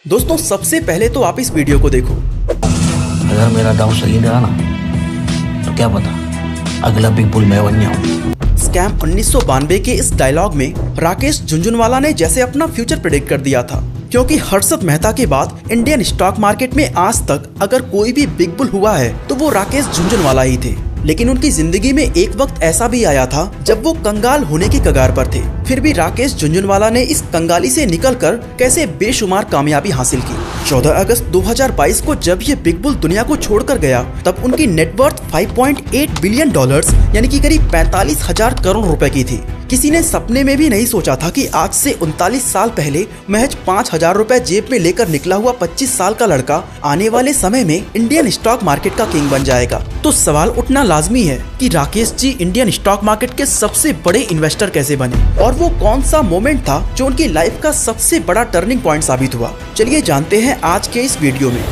दोस्तों सबसे पहले तो आप इस वीडियो को देखो। अगर मेरा दाव सही रहा ना तो क्या पता अगला बिग बुल मैं बन जाऊं। स्कैम 1992 के इस डायलॉग में राकेश झुनझुनवाला ने जैसे अपना फ्यूचर प्रेडिक्ट कर दिया था, क्योंकि हर्षद मेहता के बाद इंडियन स्टॉक मार्केट में आज तक अगर कोई भी बिग बुल हुआ है तो वो राकेश झुनझुनवाला ही थे। लेकिन उनकी जिंदगी में एक वक्त ऐसा भी आया था जब वो कंगाल होने की कगार पर थे। फिर भी राकेश झुनझुनवाला ने इस कंगाली से निकलकर कैसे बेशुमार कामयाबी हासिल की। 14 अगस्त 2022 को जब ये बिग बुल दुनिया को छोड़कर गया तब उनकी नेटवर्थ 5.8 बिलियन डॉलर्स यानी कि करीब 45,000 करोड़ रुपए की थी। किसी ने सपने में भी नहीं सोचा था कि आज से 39 साल पहले महज 5,000 रुपए जेब में लेकर निकला हुआ 25 साल का लड़का आने वाले समय में इंडियन स्टॉक मार्केट का किंग बन जाएगा। तो सवाल उठना लाजमी है कि Rakesh ji Indian stock market के सबसे बड़े इन्वेस्टर कैसे बने और वो कौन सा मोमेंट था जो उनकी लाइफ का सबसे बड़ा टर्निंग पॉइंट साबित हुआ। चलिए जानते हैं आज के इस वीडियो में।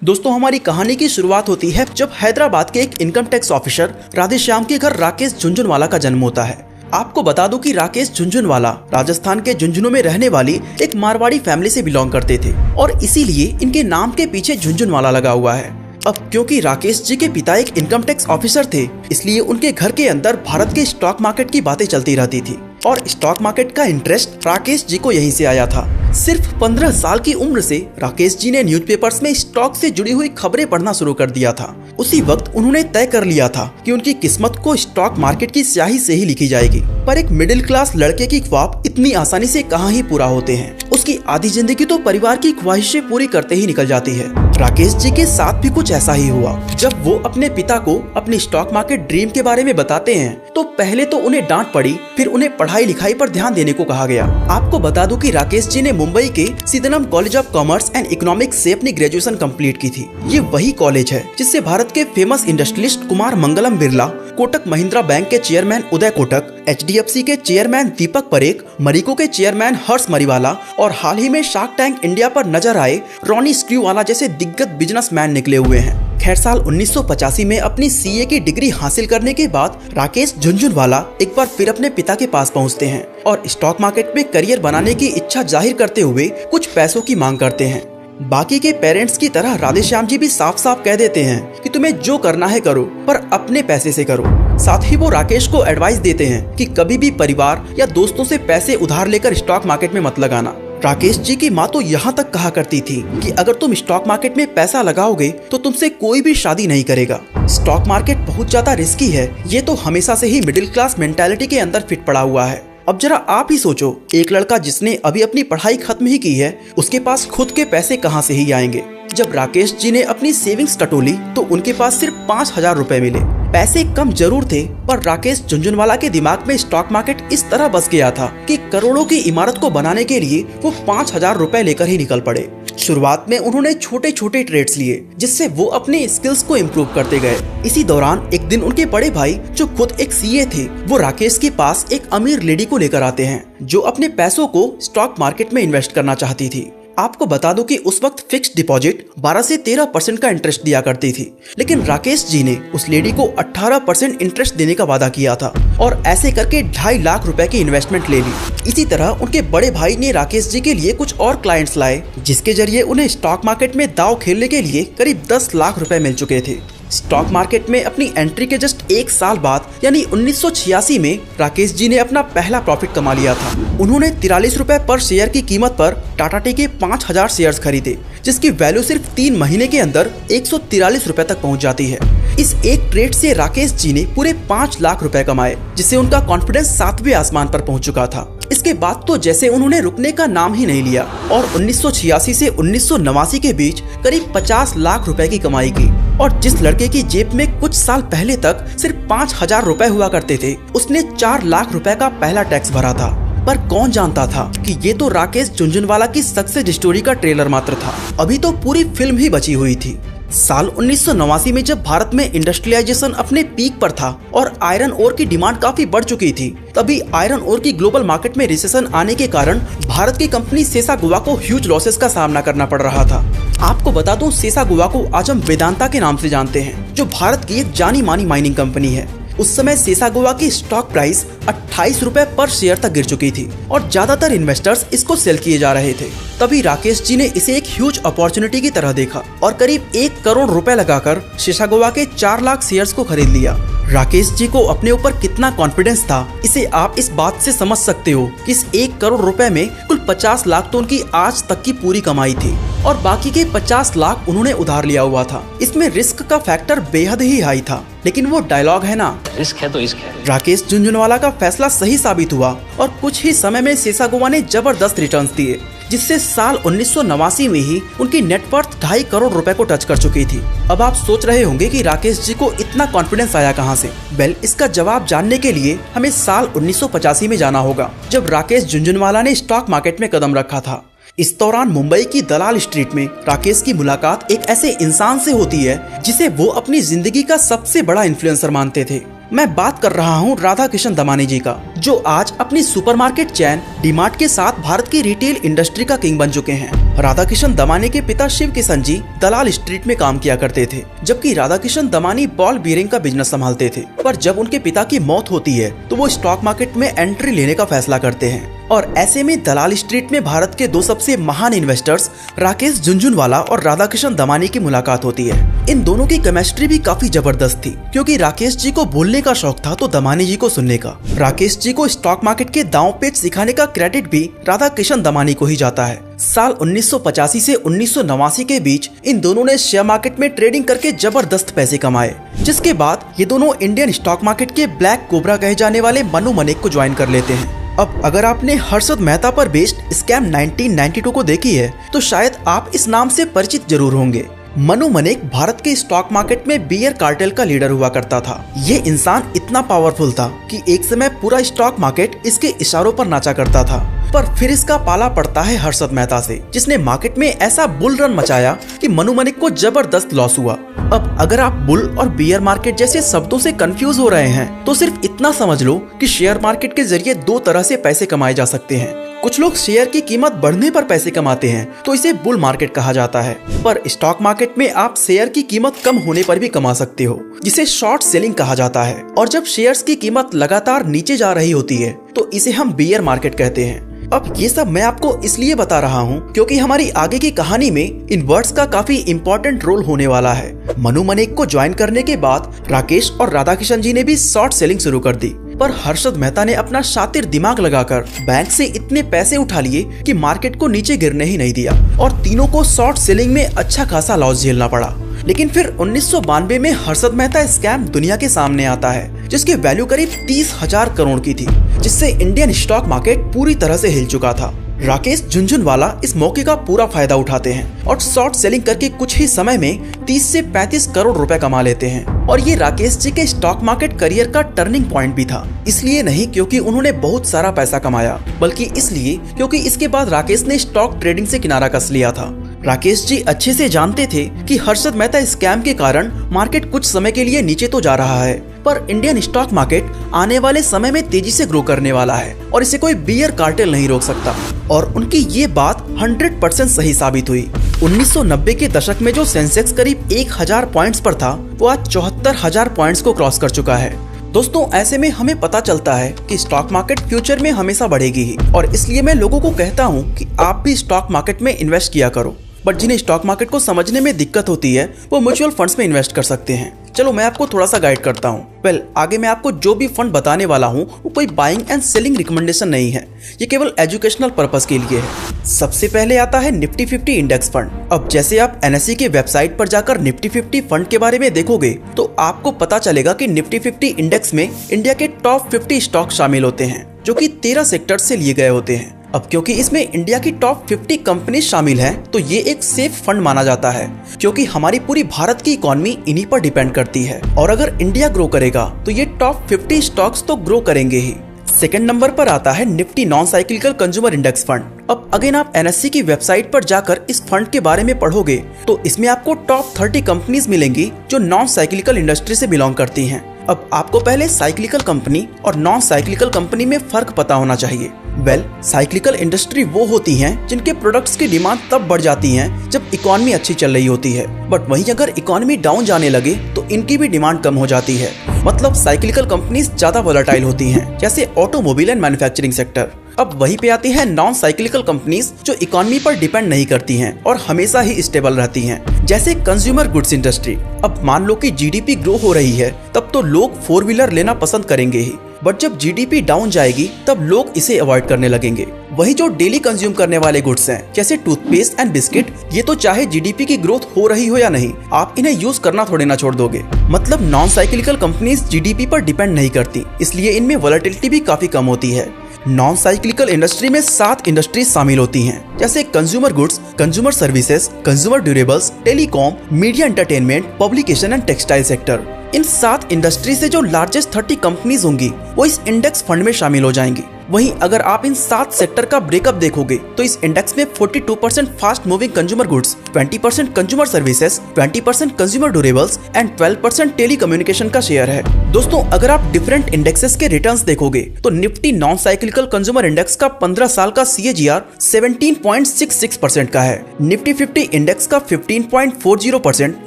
दोस्तों हमारी कहानी की शुरुआत होती है जब हैदराबाद के एक इनकम टैक्स ऑफिसर राधेश्याम के घर राकेश झुनझुनवाला का जन्म होता है। आपको बता दूं कि राकेश झुनझुनवाला राजस्थान के झुंझुनू में रहने वाली एक मारवाड़ी फैमिली से बिलोंग करते थे और इसीलिए इनके नाम के पीछे झुनझुनवाला लगा हुआ है। अब क्योंकि राकेश जी के पिता एक इनकम टैक्स ऑफिसर थे, इसलिए उनके घर के अंदर भारत के स्टॉक मार्केट की बातें चलती रहती थी और स्टॉक मार्केट का इंटरेस्ट राकेश जी को यहीं से आया था। सिर्फ 15 साल की उम्र से राकेश जी ने न्यूज़पेपर्स में स्टॉक से जुड़ी हुई खबरें पढ़ना शुरू कर दिया था। उसी वक्त उन्होंने तय कर लिया था कि उनकी किस्मत को स्टॉक मार्केट की स्याही से ही लिखी जाएगी। पर एक मिडिल क्लास लड़के की ख्वाब इतनी आसानी से कहाँ ही पूरा होते हैं। उसकी आधी जिंदगी तो परिवार की ख्वाहिशें पूरी करते ही निकल जाती है। राकेश जी के साथ भी कुछ ऐसा ही हुआ। जब वो अपने पिता को अपनी स्टॉक मार्केट ड्रीम के बारे में बताते हैं तो पहले तो उन्हें डांट पड़ी, फिर उन्हें पढ़ाई लिखाई पर ध्यान देने को कहा गया। आपको बता दूं कि राकेश जी ने मुंबई के Sydenham college of commerce and economics से अपनी ग्रेजुएशन कंप्लीट की थी। ये वही कॉलेज है जिससे भारत के famous industrialist Kumar Mangalam Birla, Kotak Mahindra bank के चेयरमैन उदय कोटक, HDFC के चेयरमैन दीपक परेख, मरिको के चेयरमैन हर्ष मरीवाला और हाल ही में शार्क टैंक इंडिया पर नजर आए रॉनी स्क्रूवाला जैसे दिग्गज बिजनेसमैन निकले हुए हैं। खैर साल 1985 में अपनी CA की डिग्री हासिल करने के बाद राकेश झुनझुनवाला एक बार फिर अपने पिता के पास पहुंचते हैं और स्टॉक मार्केट में करियर बनाने की इच्छा जाहिर करते हुए कुछ पैसों की मांग करते हैं। बाकी के पेरेंट्स की तरह राधेश्याम जी भी साफ साफ कह देते हैं कि तुम्हें जो करना है करो, पर अपने पैसे से करो। साथ ही वो राकेश को एडवाइस देते हैं कि कभी भी परिवार या दोस्तों से पैसे उधार लेकर स्टॉक मार्केट में मत लगाना। राकेश जी की माँ तो यहाँ तक कहा करती थी कि अगर तुम स्टॉक मार्केट में पैसा लगाओगे तो तुमसे कोई भी शादी नहीं करेगा। स्टॉक मार्केट बहुत ज्यादा रिस्की है, ये तो हमेशा से ही मिडिल क्लास मेंटालिटी के अंदर फिट पड़ा हुआ है। अब जरा आप ही सोचो, एक लड़का जिसने अभी अपनी पढ़ाई खत्म ही की है, उसके पास खुद के पैसे कहाँ से ही आएंगे। जब राकेश जी ने अपनी सेविंग्स टटोली तो उनके पास सिर्फ 5,000 रुपए मिले। पैसे कम जरूर थे, पर राकेश झुनझुनवाला के दिमाग में स्टॉक मार्केट इस तरह बस गया था कि करोड़ों की इमारत को बनाने के लिए वो 5,000 रुपए लेकर ही निकल पड़े। शुरुआत में उन्होंने छोटे छोटे ट्रेड्स लिए जिससे वो अपने स्किल्स को इम्प्रूव करते गए। इसी दौरान एक दिन उनके बड़े भाई जो खुद एक CA थे, वो राकेश के पास एक अमीर लेडी को लेकर आते हैं जो अपने पैसों को स्टॉक मार्केट में इन्वेस्ट करना चाहती थी। आपको बता दूं कि उस वक्त फिक्स्ड डिपॉजिट 12 से 13% का इंटरेस्ट दिया करती थी, लेकिन राकेश जी ने उस लेडी को 18% इंटरेस्ट देने का वादा किया था और ऐसे करके 2.5 लाख रुपए की इन्वेस्टमेंट ले ली। इसी तरह उनके बड़े भाई ने राकेश जी के लिए कुछ और क्लाइंट्स लाए जिसके जरिए उन्हें स्टॉक मार्केट में दांव खेलने के लिए करीब 10 लाख रुपए मिल चुके थे। स्टॉक मार्केट में अपनी एंट्री के जस्ट 1 साल बाद यानी 1986 में राकेश जी ने अपना पहला प्रॉफिट कमा लिया था। उन्होंने 43 रुपए पर शेयर की कीमत पर टाटा टी के 5,000 शेयर्स खरीदे, जिसकी वैल्यू सिर्फ 3 महीने के अंदर 143 रुपए तक पहुंच जाती है। इस एक ट्रेड से राकेश जी ने पूरे 5 लाख रुपए कमाए, जिससे उनका कॉन्फिडेंस 7वें आसमान पर पहुंच चुका था। इसके बाद तो जैसे उन्होंने रुकने का नाम ही नहीं लिया और 1986 से 1989 के बीच करीब 50 लाख रुपए की कमाई की। और जिस लड़के की जेब में कुछ साल पहले तक सिर्फ 5,000 रुपए हुआ करते थे, उसने 4 लाख रुपए का पहला टैक्स भरा था। पर कौन जानता था कि ये तो राकेश झुनझुनवाला की सक्सेस स्टोरी का ट्रेलर मात्र था, अभी तो पूरी फिल्म ही बची हुई थी। साल 1989 में जब भारत में इंडस्ट्रियलाइजेशन अपने पीक पर था और आयरन ओर की डिमांड काफी बढ़ चुकी थी, तभी आयरन ओर की ग्लोबल मार्केट में रिसेशन आने के कारण भारत की कंपनी सेसागुवा को ह्यूज लॉसेस का सामना करना पड़ रहा था। आपको बता दूं, सेसागुवा को आज हम वेदांता के नाम से जानते हैं, जो भारत की एक जानी मानी माइनिंग कंपनी है। उस समय सेसागोवा की स्टॉक प्राइस 28 रुपए पर शेयर तक गिर चुकी थी और ज्यादातर इन्वेस्टर्स इसको सेल किए जा रहे थे। तभी राकेश जी ने इसे एक ह्यूज अपॉर्चुनिटी की तरह देखा और करीब 1 करोड़ रुपए लगाकर सेसागोवा के 4 लाख शेयर्स को खरीद लिया। राकेश जी को अपने ऊपर कितना कॉन्फिडेंस था, इसे आप इस बात से समझ सकते हो कि इस 1 करोड़ रुपए में कुल 50 लाख तो उनकी आज तक की पूरी कमाई थी और बाकी के 50 लाख उन्होंने उधार लिया हुआ था। इसमें रिस्क का फैक्टर बेहद ही हाई था, लेकिन वो डायलॉग है ना, रिस्क है तो रिस्क है। राकेश झुनझुनवाला का फैसला सही साबित हुआ और कुछ ही समय में सेसागोवा ने जबरदस्त रिटर्न्स दिए, जिससे साल 1989 में ही उनकी नेटवर्थ 2.5 करोड़ रुपए को टच कर चुकी थी। अब आप सोच रहे होंगे कि राकेश जी को इतना कॉन्फिडेंस आया कहां से? वेल, इसका जवाब जानने के लिए हमें साल 1985 में जाना होगा, जब राकेश झुनझुनवाला ने स्टॉक मार्केट में कदम रखा था। इस दौरान मुंबई की दलाल स्ट्रीट में राकेश की मुलाकात एक ऐसे इंसान से होती है जिसे वो अपनी जिंदगी का सबसे बड़ा इन्फ्लुएंसर मानते थे। मैं बात कर रहा हूँ राधा किशन दमानी जी का, जो आज अपनी सुपरमार्केट चैन डीमार्ट के साथ भारत की रिटेल इंडस्ट्री का किंग बन चुके हैं। राधा किशन दमानी के पिता शिव किशन जी दलाल स्ट्रीट में काम किया करते थे, जबकि राधा किशन दमानी बॉल बीयरिंग का बिजनेस संभालते थे। पर जब उनके पिता की मौत होती है तो वो स्टॉक मार्केट में एंट्री लेने का फैसला करते हैं और ऐसे में दलाल स्ट्रीट में भारत के 2 सबसे महान इन्वेस्टर्स राकेश झुनझुनवाला और राधा किशन दमानी की मुलाकात होती है। इन दोनों की केमिस्ट्री भी काफी जबरदस्त थी, क्योंकि राकेश जी को बोलने का शौक था तो दमानी जी को सुनने का। राकेश जी को स्टॉक मार्केट के दांव पेच सिखाने का क्रेडिट भी राधा किशन दमानी को ही जाता है। साल 1985 से 1989 के बीच इन दोनों ने शेयर मार्केट में ट्रेडिंग करके जबरदस्त पैसे कमाए, जिसके बाद ये दोनों इंडियन स्टॉक मार्केट के ब्लैक कोबरा कहे जाने वाले मनु मनेक को ज्वाइन कर लेते हैं। अब अगर आपने हर्षद मेहता पर बेस्ड स्कैम 1992 को देखी है तो शायद आप इस नाम से परिचित जरूर होंगे। मनु मनेक भारत के स्टॉक मार्केट में बियर कार्टेल का लीडर हुआ करता था। ये इंसान इतना पावरफुल था कि एक समय पूरा स्टॉक मार्केट इसके इशारों पर नाचा करता था। पर फिर इसका पाला पड़ता है हर्षद मेहता से, जिसने मार्केट में ऐसा बुल रन मचाया कि मनु मनेक को जबरदस्त लॉस हुआ। अब अगर आप बुल और बियर मार्केट जैसे शब्दों से कंफ्यूज हो रहे हैं तो सिर्फ इतना समझ लो कि शेयर मार्केट के जरिए 2 तरह से पैसे कमाए जा सकते हैं। कुछ लोग शेयर की कीमत बढ़ने पर पैसे कमाते हैं तो इसे बुल मार्केट कहा जाता है, पर स्टॉक मार्केट में आप शेयर की कीमत कम होने पर भी कमा सकते हो, जिसे शॉर्ट सेलिंग कहा जाता है। और जब शेयर्स की कीमत लगातार नीचे जा रही होती है तो इसे हम बियर मार्केट कहते हैं। अब ये सब मैं आपको इसलिए बता रहा हूँ क्योंकि हमारी आगे की कहानी में इन वर्ड्स का काफी इम्पोर्टेंट रोल होने वाला है। मनु मनेक को ज्वाइन करने के बाद राकेश और राधा किशन जी ने भी शॉर्ट सेलिंग शुरू कर दी, पर हर्षद मेहता ने अपना शातिर दिमाग लगाकर बैंक से इतने पैसे उठा लिए कि मार्केट को नीचे गिरने ही नहीं दिया और तीनों को शॉर्ट सेलिंग में अच्छा खासा लॉस झेलना पड़ा। लेकिन फिर 1992 में हर्षद मेहता स्कैम दुनिया के सामने आता है, जिसकी वैल्यू करीब 30,000 करोड़ की थी, जिससे इंडियन स्टॉक मार्केट पूरी तरह से हिल चुका था। राकेश झुनझुनवाला इस मौके का पूरा फायदा उठाते हैं और शॉर्ट सेलिंग करके कुछ ही समय में 30 से 35 करोड़ रुपए कमा लेते हैं। और ये राकेश जी के स्टॉक मार्केट करियर का टर्निंग पॉइंट भी था, इसलिए नहीं क्योंकि उन्होंने बहुत सारा पैसा कमाया, बल्कि इसलिए क्योंकि इसके बाद राकेश ने स्टॉक ट्रेडिंग से किनारा कस लिया था। राकेश जी अच्छे से जानते थे कि हर्षद मेहता स्कैम के कारण मार्केट कुछ समय के लिए नीचे तो जा रहा है, पर इंडियन स्टॉक मार्केट आने वाले समय में तेजी से ग्रो करने वाला है और इसे कोई बियर कार्टेल नहीं रोक सकता। और उनकी ये बात 100% सही साबित हुई। 1990 के दशक में जो सेंसेक्स करीब 1000 पॉइंट्स पर था, वो आज 74,000 पॉइंट्स को क्रॉस कर चुका है। दोस्तों, ऐसे में हमें पता चलता है कि स्टॉक मार्केट फ्यूचर में हमेशा बढ़ेगी ही, और इसलिए मैं लोगों को कहता हूँ कि आप भी स्टॉक मार्केट में इन्वेस्ट किया करो। बट जिन्हें स्टॉक मार्केट को समझने में दिक्कत होती है वो म्यूचुअल फंड्स में इन्वेस्ट कर सकते हैं। चलो मैं आपको थोड़ा सा गाइड करता हूँ। वेल, आगे मैं आपको जो भी फंड बताने वाला हूँ वो कोई बाइंग एंड सेलिंग रिकमेंडेशन नहीं है, ये केवल एजुकेशनल पर्पस के लिए है। सबसे पहले आता है निफ्टी 50 इंडेक्स फंड। अब जैसे आप NSE के वेबसाइट पर जाकर निफ्टी 50 फंड के बारे में देखोगे तो आपको पता चलेगा कि निफ्टी 50 इंडेक्स में इंडिया के टॉप 50 स्टॉक शामिल होते हैं, जो कि 13 सेक्टर से लिए गए होते हैं। अब क्योंकि इसमें इंडिया की टॉप 50 कंपनी शामिल हैं, तो ये एक सेफ फंड माना जाता है, क्योंकि हमारी पूरी भारत की इकोनॉमी इन्हीं पर डिपेंड करती है। और अगर इंडिया ग्रो करेगा तो ये टॉप 50 स्टॉक्स तो ग्रो करेंगे ही। सेकंड नंबर पर आता है Nifty non cyclical consumer index fund. अब अगेन आप NSE की वेबसाइट पर जाकर इस फंड के बारे में पढ़ोगे तो इसमें आपको टॉप 30 कंपनीज मिलेंगी जो नॉन साइक्लिकल इंडस्ट्री से बिलोंग करती हैं। अब आपको पहले साइक्लिकल कंपनी और नॉन साइक्लिकल कंपनी में फर्क पता होना चाहिए। वेल, साइक्लिकल इंडस्ट्री वो होती हैं जिनके प्रोडक्ट्स की डिमांड तब बढ़ जाती है जब इकोनॉमी अच्छी चल रही होती है, बट वहीं अगर इकोनॉमी डाउन जाने लगे तो इनकी भी डिमांड कम हो जाती है। मतलब साइक्लिकल कंपनीज ज्यादा वोलेटाइल होती हैं, जैसे ऑटोमोबाइल एंड मैन्युफैक्चरिंग सेक्टर। अब वहीं पे आती हैं नॉन साइक्लिकल कंपनीज जो इकोनॉमी पर डिपेंड नहीं करती हैं और हमेशा ही स्टेबल रहती हैं, जैसे कंज्यूमर गुड्स इंडस्ट्री। अब मान लो कि जीडीपी ग्रो हो रही है, तब तो लोग 4 व्हीलर लेना पसंद करेंगे ही, बट जब जीडीपी डाउन जाएगी तब लोग इसे अवॉइड करने लगेंगे। वही जो डेली कंज्यूम करने वाले गुड्स हैं, जैसे टूथपेस्ट एंड बिस्किट, ये तो चाहे जीडीपी की ग्रोथ हो रही हो या नहीं, आप इन्हें यूज करना थोड़े ना छोड़ दोगे। मतलब नॉन साइक्लिकल कंपनीज जीडीपी पर डिपेंड नहीं करती, इसलिए इनमें वोलेटिलिटी भी काफी कम होती है। नॉन साइक्लिकल इंडस्ट्री में 7 इंडस्ट्रीज शामिल होती हैं, जैसे consumer goods, consumer services, consumer durables, telecom, media entertainment, publication and textile sector. In 7 industry से जो लार्जेस्ट 30 कंपनीज होंगी वो इस इंडेक्स फंड में शामिल हो जाएंगी। वहीं अगर आप इन 7 सेक्टर का ब्रेकअप देखोगे तो इस इंडेक्स में 42% fast moving consumer goods, 20% consumer services, 20% consumer durables and 12% telecommunication का शेयर है। दोस्तों, अगर आप डिफरेंट इंडेक्सेस के रिटर्न्स देखोगे तो Nifty non cyclical consumer index का 15 साल का CAGR 17.66% का है, निफ्टी 50 इंडेक्स का 15.40%,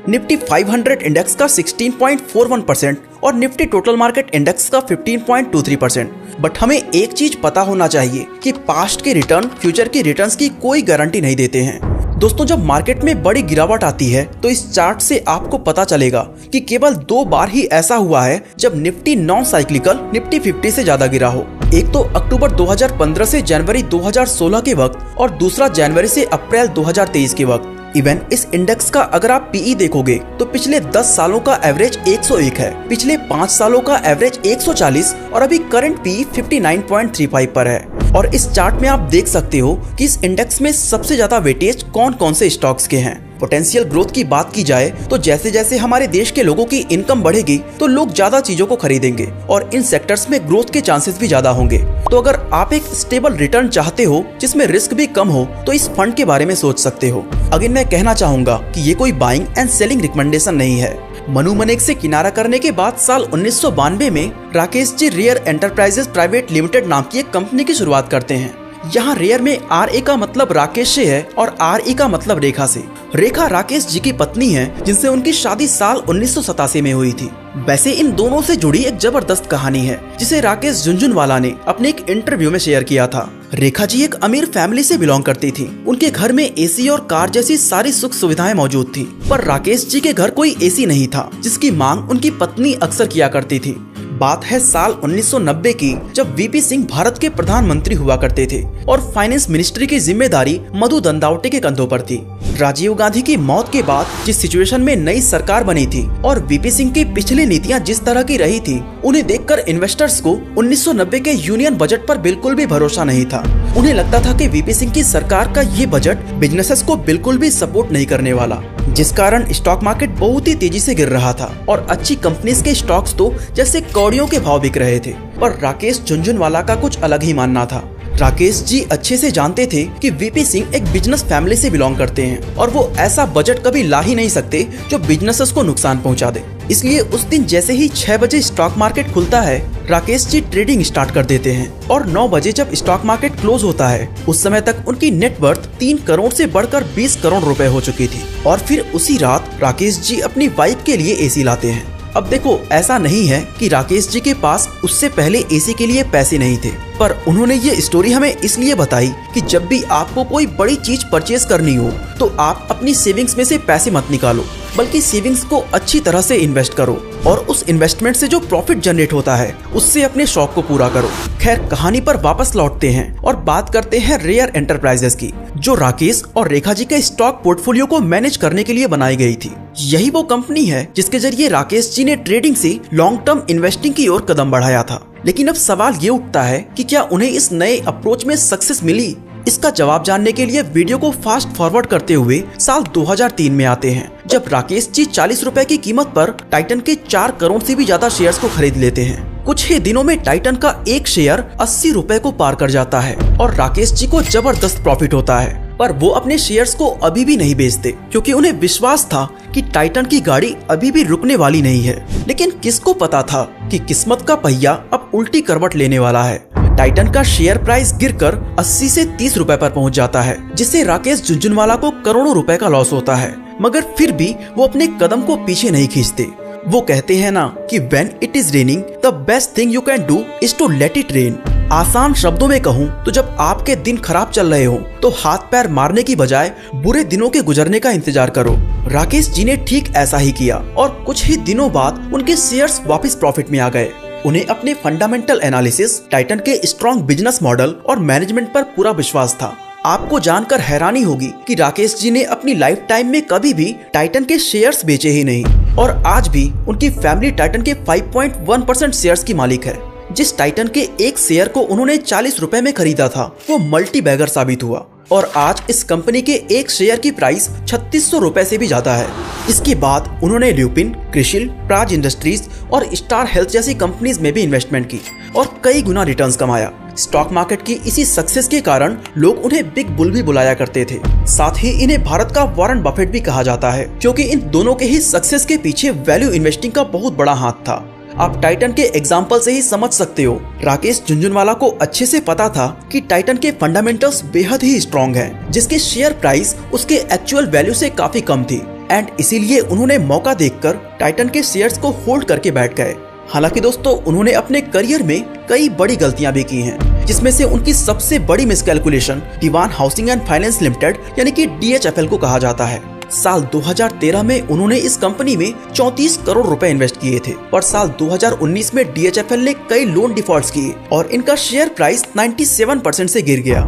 निफ्टी 500 इंडेक्स का 16.41% और निफ्टी टोटल मार्केट इंडेक्स का 15.23%। बट हमें एक चीज पता होना चाहिए कि पास्ट के रिटर्न फ्यूचर के रिटर्न्स की कोई गारंटी नहीं देते हैं। दोस्तों, जब मार्केट में बड़ी गिरावट आती है तो इस चार्ट से आपको पता चलेगा कि केवल 2 बार ही ऐसा हुआ है जब निफ्टी नॉन साइक्लिकल निफ्टी 50 से ज्यादा गिरा हो। एक तो अक्टूबर 2015 से जनवरी 2016 के वक्त और दूसरा जनवरी से अप्रैल 2023 के वक्त। इवन इस इंडेक्स का अगर आप पीई देखोगे तो पिछले 10 सालों का एवरेज 101 है, पिछले 5 सालों का एवरेज 140 और अभी करंट पीई 59.35 पर है। और इस चार्ट में आप देख सकते हो कि इस इंडेक्स में सबसे ज्यादा वेटेज कौन कौन से स्टॉक्स के हैं। पोटेंशियल ग्रोथ की बात की जाए तो जैसे जैसे हमारे देश के लोगों की इनकम बढ़ेगी तो लोग ज्यादा चीजों को खरीदेंगे और इन सेक्टर्स में ग्रोथ के चांसेस भी ज्यादा होंगे। तो अगर आप एक स्टेबल रिटर्न चाहते हो जिसमें रिस्क भी कम हो तो इस फंड के बारे में सोच सकते हो। अगेन मैं कहना चाहूंगा कि ये कोई बाइंग एंड सेलिंग रिकमेंडेशन नहीं है। मनु मनेक से किनारा करने के बाद साल 1992 में Rakesh ji rare enterprises private limited नाम की एक कंपनी की शुरुआत करते हैं। यहाँ रेयर में RA का मतलब राकेश से है और RE का मतलब रेखा से। रेखा राकेश जी की पत्नी है जिनसे उनकी शादी साल 1987 में हुई थी। वैसे इन दोनों से जुड़ी एक जबरदस्त कहानी है जिसे राकेश झुनझुनवाला ने अपने एक इंटरव्यू में शेयर किया था। रेखा जी एक अमीर फैमिली से बिलोंग करती थी। उनके घर में AC और कार जैसी सारी सुख सुविधाएं मौजूद थी, पर राकेश जी के घर कोई AC नहीं था जिसकी मांग उनकी पत्नी अक्सर किया करती थी। बात है साल 1990 की, जब VP सिंह भारत के प्रधानमंत्री हुआ करते थे और फाइनेंस मिनिस्ट्री की जिम्मेदारी मधु दंदावटे के कंधों पर थी। राजीव गांधी की मौत के बाद जिस सिचुएशन में नई सरकार बनी थी और VP सिंह की पिछली नीतियां जिस तरह की रही थी, उन्हें देखकर इन्वेस्टर्स को 1990 के यूनियन बजट पर बिल्कुल भी भरोसा नहीं था। उन्हें लगता था कि VP सिंह की सरकार का ये बजट बिजनेसेस को बिल्कुल भी सपोर्ट नहीं करने वाला, जिस कारण स्टॉक मार्केट बहुत ही तेजी से गिर रहा था और अच्छी कंपनीज के स्टॉक्स तो जैसे कौड़ियों के भाव बिक रहे थे। पर राकेश झुनझुनवाला का कुछ अलग ही मानना था। राकेश जी अच्छे से जानते थे कि VP सिंह एक बिजनेस फैमिली से बिलोंग करते हैं और वो ऐसा बजट कभी ला ही नहीं सकते जो बिजनेसेस को नुकसान पहुंचा दे। इसलिए उस दिन जैसे ही 6 बजे स्टॉक मार्केट खुलता है, राकेश जी ट्रेडिंग स्टार्ट कर देते हैं और 9 बजे जब स्टॉक मार्केट क्लोज होता है, उस समय तक उनकी नेटवर्थ 3 करोड़ से बढ़कर 20 करोड़ रुपए हो चुकी थी। और फिर उसी रात राकेश जी अपनी वाइफ के लिए AC लाते हैं। अब देखो, ऐसा नहीं है कि राकेश जी के पास उससे पहले AC के लिए पैसे नहीं थे, पर उन्होंने ये स्टोरी हमें इसलिए बताई कि जब भी आपको कोई बड़ी चीज परचेज करनी हो तो आप अपनी सेविंग्स में से पैसे मत निकालो, बल्कि सेविंग्स को अच्छी तरह से इन्वेस्ट करो और उस इन्वेस्टमेंट से जो प्रॉफिट जनरेट होता है उससे अपने शौक को पूरा करो। खैर, कहानी पर वापस लौटते हैं और बात करते हैं रेयर एंटरप्राइजेस की, जो राकेश और रेखा जी के स्टॉक पोर्टफोलियो को मैनेज करने के लिए बनाई गई थी। यही वो कंपनी है जिसके जरिए राकेश जी ने ट्रेडिंग से लॉन्ग टर्म इन्वेस्टिंग की ओर कदम बढ़ाया था। लेकिन अब सवाल ये उठता है कि क्या उन्हें इस नए अप्रोच में सक्सेस मिली? इसका जवाब जानने के लिए वीडियो को फास्ट फॉरवर्ड करते हुए साल 2003 में आते हैं, जब राकेश जी 40 रुपए की कीमत पर टाइटन के 4 करोड़ से भी ज्यादा शेयर्स को खरीद लेते हैं। कुछ ही दिनों में टाइटन का एक शेयर 80 रुपए को पार कर जाता है और राकेश जी को जबरदस्त प्रॉफिट होता है। पर वो अपने शेयर्स को अभी भी नहीं बेचते क्योंकि उन्हें विश्वास था कि टाइटन की गाड़ी अभी भी रुकने वाली नहीं है। लेकिन किसको पता था कि किस्मत का पहिया अब उल्टी करवट लेने वाला है। टाइटन का शेयर प्राइस गिरकर 80 से 30 रुपए पर पहुंच जाता है, जिससे राकेश झुनझुनवाला को करोड़ों रुपए का लॉस होता है। मगर फिर भी वो अपने कदम को पीछे नहीं खींचते वो कहते हैं ना कि when it is raining, the best thing you can do is to let it rain। आसान शब्दों में कहूँ तो जब आपके दिन खराब चल रहे हो तो हाथ पैर मारने की बजाय बुरे दिनों के गुजरने का इंतजार करो। राकेश जी ने ठीक ऐसा ही किया और कुछ ही दिनों बाद उनके शेयर्स वापस प्रॉफिट में आ गए। उन्हें अपने फंडामेंटल एनालिसिस, टाइटन के स्ट्रॉन्ग बिजनेस मॉडल और मैनेजमेंट पर पूरा विश्वास था। आपको जानकर हैरानी होगी कि राकेश जी ने अपनी लाइफ टाइम में कभी भी टाइटन के शेयर्स बेचे ही नहीं और आज भी उनकी फैमिली टाइटन के 5.1% शेयर्स की मालिक है। जिस टाइटन के एक शेयर को उन्होंने 40 रुपए में खरीदा था वो मल्टी बैगर साबित हुआ और आज इस कंपनी के एक शेयर की प्राइस 3600 रुपए से भी ज्यादा है। इसके बाद उन्होंने ल्यूपिन, क्रिशिल, प्राज इंडस्ट्रीज और स्टार हेल्थ जैसी कंपनीज में भी इन्वेस्टमेंट की और कई गुना रिटर्न्स कमाया। स्टॉक मार्केट की इसी सक्सेस के कारण लोग उन्हें बिग बुल भी बुलाया करते थे। साथ ही इन्हें भारत का वॉरेन बफेट भी कहा जाता है क्योंकि इन दोनों के ही सक्सेस के पीछे वैल्यू इन्वेस्टिंग का बहुत बड़ा हाथ था। आप टाइटन के एग्जाम्पल से ही समझ सकते हो, राकेश झुनझुनवाला को अच्छे से पता था कि टाइटन के फंडामेंटल्स बेहद ही स्ट्रॉन्ग हैं, जिसके शेयर प्राइस उसके एक्चुअल वैल्यू से काफी कम थी एंड इसीलिए उन्होंने मौका देखकर टाइटन के शेयर्स को होल्ड करके बैठ गए। हालांकि दोस्तों उन्होंने अपने करियर में कई बड़ी गलतियां भी की हैं, जिसमें से उनकी सबसे बड़ी miscalculation Dewan housing and finance limited यानी कि DHFL को कहा जाता है। साल 2013 में उन्होंने इस कंपनी में 34 करोड़ रुपए इन्वेस्ट किए थे और साल 2019 में DHFL ने कई लोन डिफॉल्ट्स किए और इनका शेयर प्राइस 97% से गिर गया।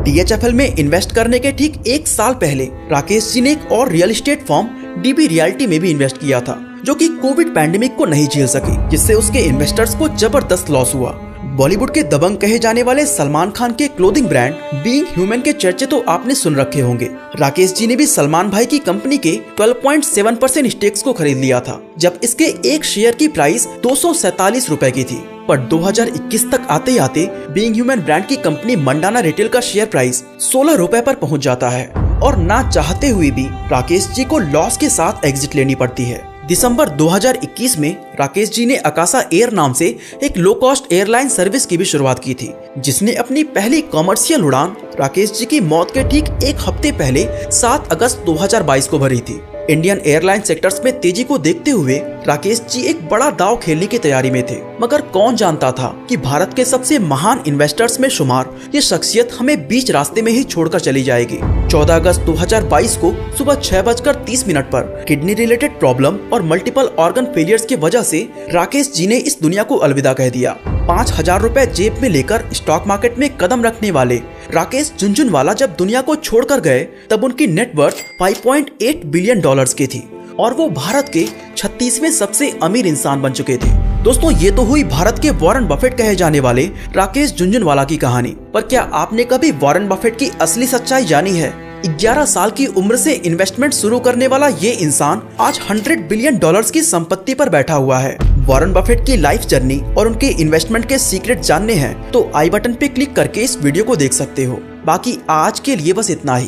DHFL में इन्वेस्ट करने के ठीक एक साल पहले राकेश जी ने एक और real estate firm DB realty में भी इन्वेस्ट किया था, जो कि कोविड पैंडेमिक को नहीं झेल सकी, जिससे उसके इन्वेस्टर्स को जबरदस्त लॉस हुआ। बॉलीवुड के दबंग कहे जाने वाले सलमान खान के क्लोथिंग ब्रांड बीइंग ह्यूमन के चर्चे तो आपने सुन रखे होंगे। राकेश जी ने भी सलमान भाई की कंपनी के 12.7% स्टेक्स को खरीद लिया था, जब इसके एक शेयर की प्राइस 247 रुपए की थी। पर 2021 तक आते आते बीइंग ह्यूमन ब्रांड की कंपनी मंडाना रिटेल का शेयर प्राइस 16 रुपए पर पहुंच जाता है और ना चाहते हुए भी राकेश जी को लॉस के साथ एग्जिट लेनी पड़ती है। दिसंबर 2021 में राकेश जी ने अकासा एयर नाम से एक लो कॉस्ट एयरलाइन सर्विस की भी शुरुआत की थी, जिसने अपनी पहली कॉमर्शियल उड़ान राकेश जी की मौत के ठीक एक हफ्ते पहले 7 अगस्त 2022 को भरी थी। इंडियन एयरलाइन सेक्टर्स में तेजी को देखते हुए राकेश जी एक बड़ा दांव खेलने की तैयारी में थे, मगर कौन जानता था कि भारत के सबसे महान इन्वेस्टर्स में शुमार ये शख्सियत हमें बीच रास्ते में ही छोड़कर चली जाएगी। 14 अगस्त 2022 को सुबह 6:30 पर किडनी रिलेटेड प्रॉब्लम और मल्टीपल ऑर्गन फेलियर्स की वजह से राकेश जी ने इस दुनिया को अलविदा कह दिया। 5000 रुपए जेब में लेकर स्टॉक मार्केट में कदम रखने वाले राकेश झुनझुनवाला जब दुनिया को छोड़कर गए तब उनकी नेटवर्थ 5.8 बिलियन डॉलर्स की थी और वो भारत के 36वें सबसे अमीर इंसान बन चुके थे। दोस्तों ये तो हुई भारत के वॉरेन बफेट कहे जाने वाले राकेश झुनझुनवाला की कहानी, पर क्या आपने कभी वॉरेन बफेट की असली सच्चाई जानी है? 11 साल की उम्र से इन्वेस्टमेंट शुरू करने वाला ये इंसान आज 100 बिलियन डॉलर्स की संपत्ति पर बैठा हुआ है। वॉरेन बफेट की लाइफ जर्नी और उनके इन्वेस्टमेंट के सीक्रेट जानने हैं तो आई बटन पे क्लिक करके इस वीडियो को देख सकते हो। बाकी आज के लिए बस इतना ही।